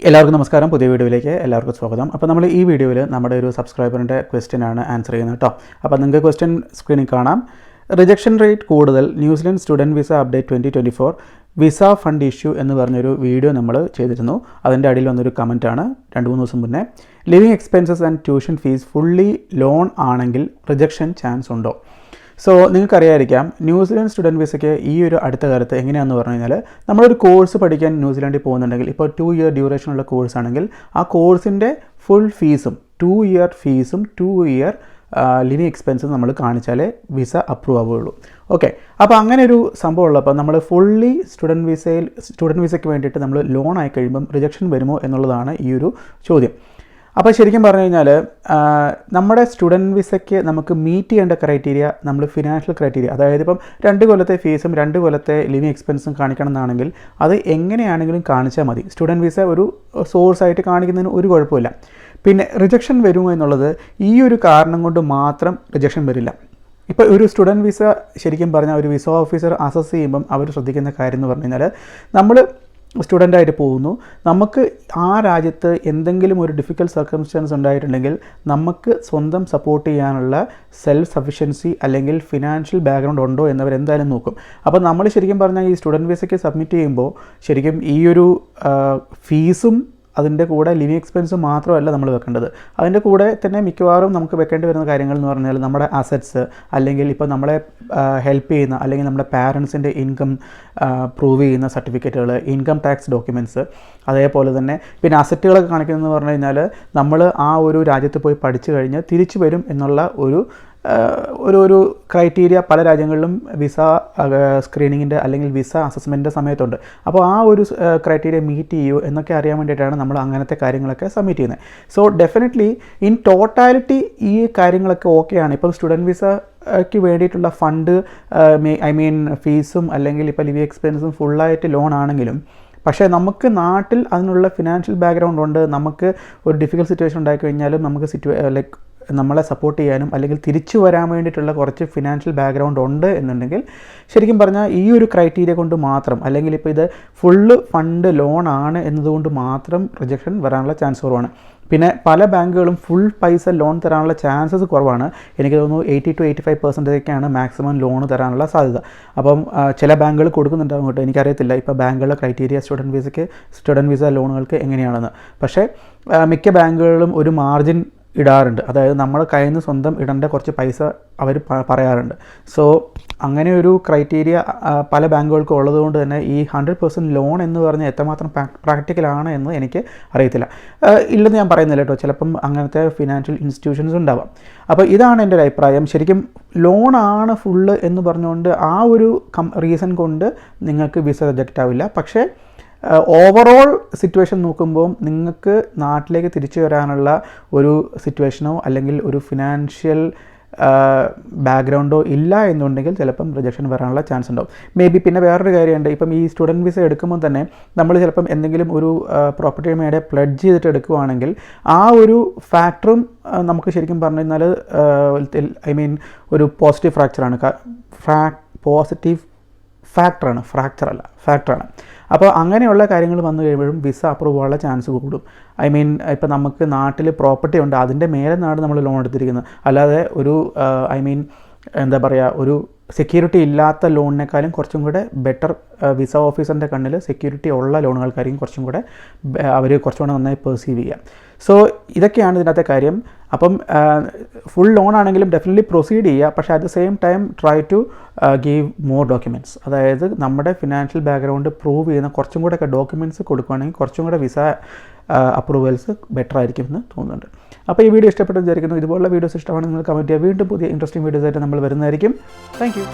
എല്ലാവർക്കും നമസ്കാരം. പുതിയ വീഡിയോയിലേക്ക് എല്ലാവർക്കും സ്വാഗതം. അപ്പോൾ നമ്മൾ ഈ വീഡിയോയിൽ നമ്മുടെ ഒരു സബ്സ്ക്രൈബറിൻ്റെ ക്വസ്റ്റ്യനാണ് ആൻസർ ചെയ്യുന്നത് കേട്ടോ. അപ്പോൾ നിങ്ങൾക്ക് ക്വസ്റ്റ്യൻ സ്ക്രീനിൽ കാണാം. റിജക്ഷൻ റേറ്റ് കൂടുതൽ, New Zealand student visa update 2024 visa fund issue എന്ന് പറഞ്ഞൊരു വീഡിയോ നമ്മൾ ചെയ്തിരുന്നു. അതിൻ്റെ അടിയിൽ വന്നൊരു കമൻറ്റാണ് 2-3 ദിവസം മുന്നേ. Living expenses and tuition fees fully loan ആണെങ്കിൽ റിജക്ഷൻ ചാൻസ് ഉണ്ടോ? സോ നിങ്ങൾക്കറിയായിരിക്കാം, ന്യൂസിലൻഡ് സ്റ്റുഡൻറ്റ് വിസയ്ക്ക് ഈ ഒരു അടുത്ത കാലത്ത് എങ്ങനെയാണെന്ന് പറഞ്ഞു കഴിഞ്ഞാൽ, നമ്മളൊരു കോഴ്സ് പഠിക്കാൻ ന്യൂസിലാൻഡിൽ പോകുന്നുണ്ടെങ്കിൽ, ഇപ്പോൾ 2 ഇയർ ഡ്യൂറേഷനുള്ള കോഴ്സ് ആണെങ്കിൽ ആ കോഴ്സിൻ്റെ ഫുൾ ഫീസും 2 ഇയർ ഫീസും 2 ഇയർ ലിവിങ് എക്സ്പെൻസും നമ്മൾ കാണിച്ചാലേ വിസ അപ്രൂവ് ആവുകയുള്ളൂ. ഓക്കെ, അപ്പോൾ അങ്ങനെ ഒരു സംഭവം ഉള്ളപ്പോൾ നമ്മൾ ഫുള്ളി സ്റ്റുഡൻറ്റ് വിസയ്ക്ക് വേണ്ടിയിട്ട് നമ്മൾ ലോൺ ആയി കഴിയുമ്പം റിജക്ഷൻ വരുമോ എന്നുള്ളതാണ് ഈ ഒരു ചോദ്യം. അപ്പോൾ ശരിക്കും പറഞ്ഞു കഴിഞ്ഞാൽ നമ്മുടെ സ്റ്റുഡൻറ്റ് വിസയ്ക്ക് നമുക്ക് മീറ്റ് ചെയ്യേണ്ട ക്രൈറ്റീരിയ നമ്മൾ ഫിനാൻഷ്യൽ ക്രൈറ്റീരിയ, അതായത് ഇപ്പം 2 കൊല്ലത്തെ ഫീസും 2 കൊല്ലത്തെ ലിവിങ് എക്സ്പെൻസും കാണിക്കണം എന്നാണെങ്കിൽ അത് എങ്ങനെയാണെങ്കിലും കാണിച്ചാൽ മതി. സ്റ്റുഡൻറ്റ് വിസ ഒരു സോഴ്സായിട്ട് കാണിക്കുന്നതിന് ഒരു കുഴപ്പമില്ല. പിന്നെ റിജക്ഷൻ വരുമോ എന്നുള്ളത് ഈ ഒരു കാരണം കൊണ്ട് മാത്രം റിജക്ഷൻ വരില്ല. ഇപ്പോൾ ഒരു സ്റ്റുഡൻറ്റ് വിസ ശരിക്കും പറഞ്ഞാൽ ഒരു വിസ ഓഫീസർ അസസ് ചെയ്യുമ്പം അവർ ശ്രദ്ധിക്കുന്ന കാര്യം എന്ന് പറഞ്ഞു കഴിഞ്ഞാൽ, നമ്മൾ സ്റ്റുഡൻ്റായിട്ട് പോകുന്നു, നമുക്ക് ആ രാജ്യത്ത് എന്തെങ്കിലും ഒരു ഡിഫിക്കൽട്ട് സർക്കംസ്റ്റൻസ് ഉണ്ടായിട്ടുണ്ടെങ്കിൽ നമുക്ക് സ്വന്തം സപ്പോർട്ട് ചെയ്യാനുള്ള സെൽഫ് സഫിഷ്യൻസി അല്ലെങ്കിൽ ഫിനാൻഷ്യൽ ബാക്ക്ഗ്രൗണ്ട് ഉണ്ടോ എന്നവർ എന്തായാലും നോക്കും. അപ്പോൾ നമ്മൾ ശരിക്കും പറഞ്ഞാൽ ഈ സ്റ്റുഡൻറ്റ് വിസയ്ക്ക് സബ്മിറ്റ് ചെയ്യുമ്പോൾ ശരിക്കും ഈ ഒരു ഫീസും അതിൻ്റെ കൂടെ ലിവിങ് എക്സ്പെൻസ് മാത്രമല്ല നമ്മൾ വെക്കേണ്ടത്. അതിൻ്റെ കൂടെ തന്നെ മിക്കവാറും നമുക്ക് വെക്കേണ്ടി വരുന്ന കാര്യങ്ങൾ എന്ന് പറഞ്ഞാൽ നമ്മുടെ അസറ്റ്സ്, അല്ലെങ്കിൽ ഇപ്പോൾ നമ്മളെ ഹെൽപ്പ് ചെയ്യുന്ന അല്ലെങ്കിൽ നമ്മുടെ പാരൻസിൻ്റെ ഇൻകം പ്രൂവ് ചെയ്യുന്ന സർട്ടിഫിക്കറ്റുകൾ, ഇൻകം ടാക്സ് ഡോക്യുമെൻറ്റ്സ്, അതേപോലെ തന്നെ പിന്നെ അസറ്റുകളൊക്കെ കാണിക്കുന്നതെന്ന് പറഞ്ഞു കഴിഞ്ഞാൽ നമ്മൾ ആ ഒരു രാജ്യത്ത് പോയി പഠിച്ചു കഴിഞ്ഞ് തിരിച്ചു വരും എന്നുള്ള ഒരു ക്രൈറ്റീരിയ പല രാജ്യങ്ങളിലും വിസ സ്ക്രീനിങ്ങിൻ്റെ അല്ലെങ്കിൽ വിസ അസസ്മെൻറ്റിൻ്റെ സമയത്തുണ്ട്. അപ്പോൾ ആ ഒരു ക്രൈറ്റീരിയ മീറ്റ് ചെയ്യുമോ എന്നൊക്കെ അറിയാൻ വേണ്ടിയിട്ടാണ് നമ്മൾ അങ്ങനത്തെ കാര്യങ്ങളൊക്കെ സബ്മിറ്റ് ചെയ്യുന്നത്. സോ ഡെഫിനറ്റ്ലി ഇൻ ടോട്ടാലിറ്റി ഈ കാര്യങ്ങളൊക്കെ ഓക്കെയാണ്. ഇപ്പം സ്റ്റുഡൻറ്റ് വിസയ്ക്ക് വേണ്ടിയിട്ടുള്ള ഫണ്ട് ഫീസും അല്ലെങ്കിൽ ഇപ്പോൾ ലിവിങ് എക്സ്പെൻസും ഫുള്ളായിട്ട് ലോൺ ആണെങ്കിലും, പക്ഷേ നമുക്ക് നാട്ടിൽ അതിനുള്ള ഫിനാൻഷ്യൽ ബാക്ക്ഗ്രൗണ്ട് ഉണ്ട്. നമുക്ക് ഒരു ഡിഫിക്കൽട്ട് സിറ്റുവേഷൻ ഉണ്ടായിക്കഴിഞ്ഞാലും നമുക്ക് നമ്മളെ സപ്പോർട്ട് ചെയ്യാനും അല്ലെങ്കിൽ തിരിച്ചു വരാൻ വേണ്ടിയിട്ടുള്ള കുറച്ച് ഫിനാൻഷ്യൽ ബാക്ക്ഗ്രൗണ്ട് ഉണ്ട് എന്നുണ്ടെങ്കിൽ, ശരിക്കും പറഞ്ഞാൽ ഈ ഒരു ക്രൈറ്റീരിയ കൊണ്ട് മാത്രം, അല്ലെങ്കിൽ ഇപ്പോൾ ഇത് ഫുള്ള് ഫണ്ട് ലോൺ ആണ് എന്നതുകൊണ്ട് മാത്രം റിജക്ഷൻ വരാനുള്ള ചാൻസ് കുറവാണ്. പിന്നെ പല ബാങ്കുകളും ഫുൾ പൈസ ലോൺ തരാനുള്ള ചാൻസസ് കുറവാണ്. എനിക്ക് തോന്നുന്നു 80 to 85% മാക്സിമം ലോൺ തരാനുള്ള സാധ്യത. അപ്പം ചില ബാങ്കുകൾ കൊടുക്കുന്നുണ്ടാകും കേട്ടോ, എനിക്കറിയത്തില്ല ഇപ്പോൾ ബാങ്കുകളുടെ ക്രൈറ്റീരിയ സ്റ്റുഡൻറ്റ് വിസ ലോണുകൾക്ക് എങ്ങനെയാണെന്ന്. പക്ഷേ മിക്ക ബാങ്കുകളിലും ഒരു മാർജിൻ ഇടാറുണ്ട്, അതായത് നമ്മുടെ കയ്യിൽ നിന്ന് സ്വന്തം ഇടേണ്ട കുറച്ച് പൈസ അവർ പറയാറുണ്ട്. സോ അങ്ങനെ ഒരു ക്രൈറ്റീരിയ പല ബാങ്കുകൾക്കും ഉള്ളതുകൊണ്ട് തന്നെ ഈ 100% ലോൺ എന്ന് പറഞ്ഞാൽ എത്രമാത്രം പ്രാക്ടിക്കലാണ് എന്ന് എനിക്ക് അറിയത്തില്ല. ഇല്ലെന്ന് ഞാൻ പറയുന്നില്ല കേട്ടോ, ചിലപ്പം അങ്ങനത്തെ ഫിനാൻഷ്യൽ ഇൻസ്റ്റിറ്റ്യൂഷൻസ് ഉണ്ടാവാം. അപ്പോൾ ഇതാണ് എൻ്റെ ഒരു അഭിപ്രായം. ശരിക്കും ലോണാണ് ഫുള്ള് എന്ന് പറഞ്ഞുകൊണ്ട് ആ ഒരു റീസൺ കൊണ്ട് നിങ്ങൾക്ക് വിസ റിജക്റ്റ് ആവില്ല. പക്ഷേ ഓവറോൾ സിറ്റുവേഷൻ നോക്കുമ്പോൾ നിങ്ങൾക്ക് നാട്ടിലേക്ക് തിരിച്ചു വരാനുള്ള ഒരു സിറ്റുവേഷനോ അല്ലെങ്കിൽ ഒരു ഫിനാൻഷ്യൽ ബാക്ക്ഗ്രൗണ്ടോ ഇല്ല എന്നുണ്ടെങ്കിൽ ചിലപ്പം റിജക്ഷൻ വരാനുള്ള ചാൻസ് ഉണ്ടാവും. മേ ബി പിന്നെ വേറൊരു കാര്യമുണ്ട്, ഇപ്പം ഈ സ്റ്റുഡൻറ്റ് വിസ എടുക്കുമ്പോൾ തന്നെ നമ്മൾ ചിലപ്പം എന്തെങ്കിലും ഒരു പ്രോപ്പർട്ടി മേടെ പ്ലഡ്ജ് ചെയ്തിട്ട് എടുക്കുകയാണെങ്കിൽ ആ ഒരു ഫാക്ടറും നമുക്ക് ശരിക്കും പറഞ്ഞു കഴിഞ്ഞാൽ ഒരു പോസിറ്റീവ് ഫാക്ടറാണ്. അപ്പോൾ അങ്ങനെയുള്ള കാര്യങ്ങൾ വന്നു കഴിയുമ്പോഴും വിസ അപ്രൂവ് ആവാനുള്ള ചാൻസ് കൂടും. ഇപ്പോൾ നമുക്ക് നാട്ടിൽ പ്രോപ്പർട്ടി ഉണ്ട്, അതിൻ്റെ മേലെ നാട് നമ്മൾ ലോൺ എടുത്തിരിക്കുന്നത്, അല്ലാതെ ഒരു ഒരു സെക്യൂരിറ്റി ഇല്ലാത്ത ലോണിനേക്കാളും കുറച്ചും കൂടെ ബെറ്റർ വിസ ഓഫീസറിൻ്റെ കണ്ണിൽ സെക്യൂരിറ്റി ഉള്ള ലോണുകൾക്കായിരിക്കും കുറച്ചും കൂടെ അവർ കുറച്ചും കൂടെ നന്നായി പെർസീവ് ചെയ്യാം. സോ ഇതൊക്കെയാണ് ഇതിനകത്തെ കാര്യം. അപ്പം ഫുൾ ലോൺ ആണെങ്കിലും ഡെഫിനറ്റ്ലി പ്രൊസീഡ് ചെയ്യുക, പക്ഷേ at the same time try to give more documents. അതായത് നമ്മുടെ ഫിനാൻഷ്യൽ ബാക്ക്ഗ്രൗണ്ട് പ്രൂവ് ചെയ്യുന്ന കുറച്ചും കൂടെ ഒക്കെ ഡോക്യുമെൻറ്റ്സ് കൊടുക്കുകയാണെങ്കിൽ കുറച്ചും കൂടെ വിസ അപ്രൂവൽസ് ബെറ്റർ ആയിരിക്കും എന്ന് തോന്നുന്നുണ്ട്. അപ്പോൾ ഈ വീഡിയോ ഇഷ്ടപ്പെട്ടെന്ന് വിചാരിക്കുന്നു. ഇതുപോലുള്ള വീഡിയോസ് ഇഷ്ടമാണെങ്കിൽ നിങ്ങൾ കമൻറ്റ് ചെയ്യുക. വീണ്ടും പുതിയ ഇൻട്രസ്റ്റിംഗ് വീഡിയോസ് ആയിട്ട് നമ്മൾ വരുന്നതായിരിക്കും. Thank you.